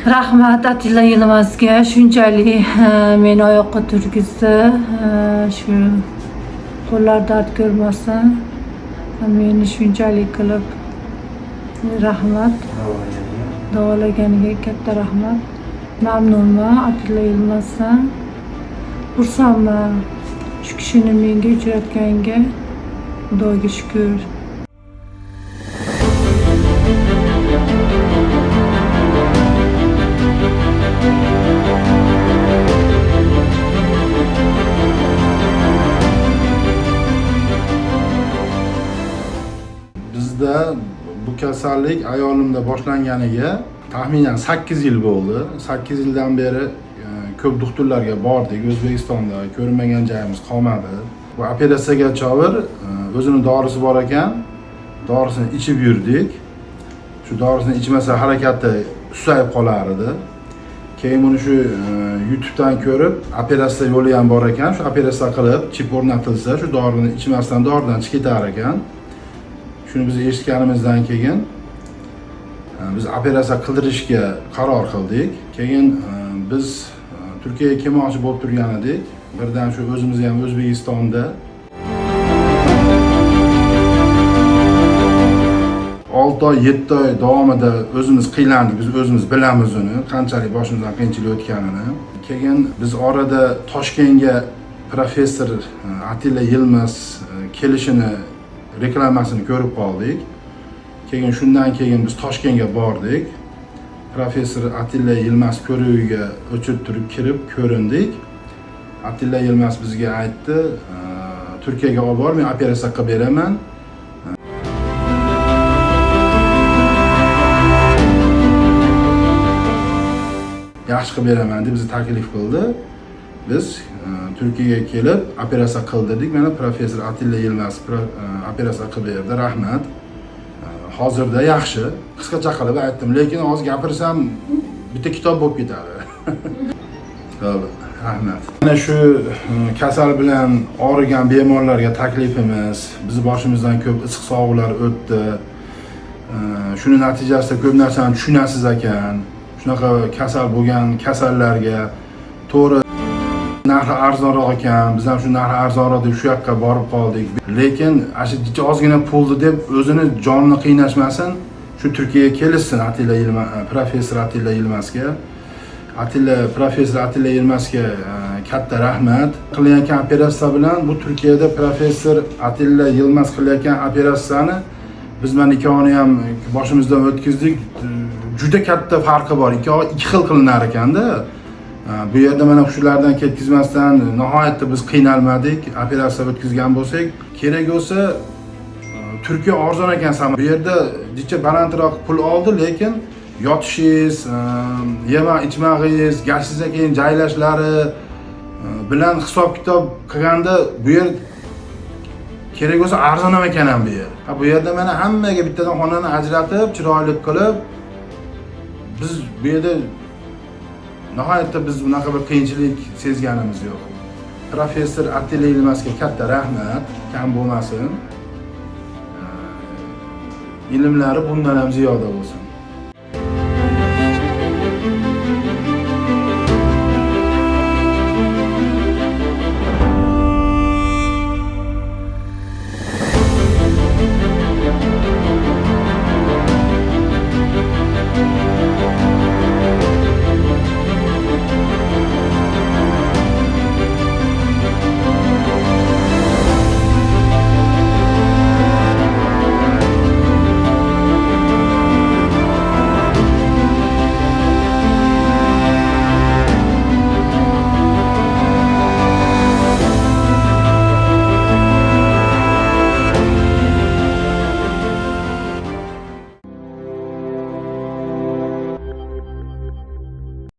Rahmat Atilla Yilmazga shunchalik meni oyoqqa turgizdi. Shu qo'llar dard ko'rmasin. Meni shunchalik qilib rahmat. Davolaganiga katta rahmat. Mamnunman Atilla Yilmazdan. Xursandman. Shu kishini menga uchratganiga Xudoga shukr. Bizda bu kasallik ayolimda boshlanganiga taxminan 8 yil bo'ldi. 8 yildan beri ko'p doktorlarga bordik. O'zbekistonda ko'rinmagan joyimiz qolmadi. Bu operatsiyaga chavir o'zini dorisi bor ekan. Dorisini ichib yurdik. Shu dorisini ichmasa harakati susayib qolar edi. Keyin buni shu YouTube'dan ko'rib, operatsiya yo'li ham bor ekan. Shu operatsiya qilib, chip o'rnatilsa, shu dorini ichmasdan doridan chiqib ketar ekan. Shuni biz eshitganimizdan keyin biz operatsiya qildirishga qaror qildik. Keyin biz Turkiyaga kelmoqchi bo'lib turgan edik. Birdan shu o'zimiz ham O'zbekistonda 6 oy, 7 oy davomida o'zimiz qiylandik. Biz o'zimiz bilamiz uni, qanchalik boshimizdan qiyinchilik o'tganini. Keyin biz orada Toshkentga professor Atilla Yilmaz kelishini reklamasini ko'rib qoldik. Keyin shundan keyin biz Toshkentga bordik. Professor Atilla Yilmaz ko'rigiga o'chib turib kirib ko'rindik. Atilla Yilmaz bizga aytdi, Turkiyaga olib bor, men operatsiya qilib beraman. Yaxshi qilib beraman deb bizni taklif qildi. Biz Turkiyaga kelib operatsiya qildirdik. Mana professor Atilla Yilmaz operatsiya qilib berdi. Rahmat. Hozirda yaxshi. Qisqacha qilib aytdim, lekin hozir gapirsam bitta kitob bo'lib ketadi. Xo'p, rahmat. Mana shu kasal bilan og'rigan bemorlarga taklifimiz, bizni boshimizdan ko'p issiq sovuqlar o'tdi. Shuni natijasida ko'p narsani tushunasiz ekan. Shunaqa kasal bo'lgan kasallarga to'g'ri narxi arzonroq ekan. Biz ham shu narxi arzonroq deb shu yoqqa borib qoldik. Lekin shu ozgina pulni deb o'zini jonini qiynashmasin, shu Turkiyaga kelishsin Atilla Yilmaz, professor Atilla Yilmazga. Professor Atilla Yilmazga katta rahmat. Qilayotgan operatsiya bilan bu Turkiyada professor Atilla Yilmaz qilayotgan operatsiyani biz mana ikkovini ham boshimizdan o'tkazdik. Juda katta farqi bor. Ikkovi ikki xil qilinar ekanda. Bu yerda mana shulardan ketkizmasdan nihoyatda biz qiynalmadik. Operatsiya o'tkazgan bo'lsak, kerak bo'lsa Turkiya arzon ekan sam. Bu yerda jicha balandroq pul oldi, lekin yotishingiz, yema ichmag'ingiz, gashingizdan keyin joylashlari bilan hisob-kitob qilganda bu yer kerak bo'lsa arzon ham ekan ham bu yer. Bu yerda mana hammaga bittadan xonani ajratib, chiroyli qilib biz bu yerda nihoyatda biz bunaqa bir qiyinchilik sezganimiz yo'q. Professor Atilla Yilmazga katta rahmat, kam bo'lmasin. Ilmlari bundan ham ziyoda bo'lsin.